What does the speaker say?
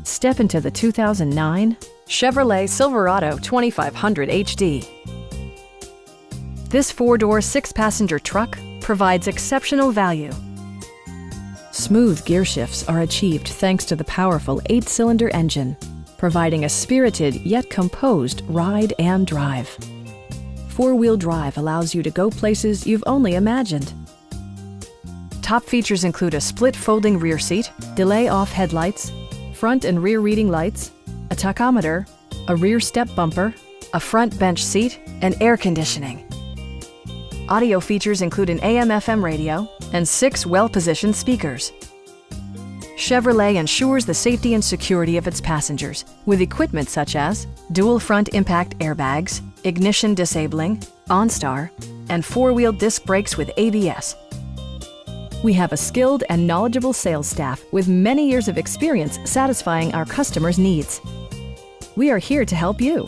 Step into the 2009 Chevrolet Silverado 2500 HD. This four-door, six-passenger truck provides exceptional value. Smooth gear shifts are achieved thanks to the powerful 8-cylinder engine, providing a spirited yet composed ride and drive. Four-wheel drive allows you to go places you've only imagined. Top features include a split folding rear seat, delay-off headlights, front and rear reading lights, a tachometer, a rear step bumper, a front bench seat, and air conditioning. Audio features include an AM/FM radio and 6 well-positioned speakers. Chevrolet ensures the safety and security of its passengers with equipment such as dual front impact airbags, ignition disabling, OnStar, and four-wheel disc brakes with ABS. We have a skilled and knowledgeable sales staff with many years of experience satisfying our customers' needs. We are here to help you.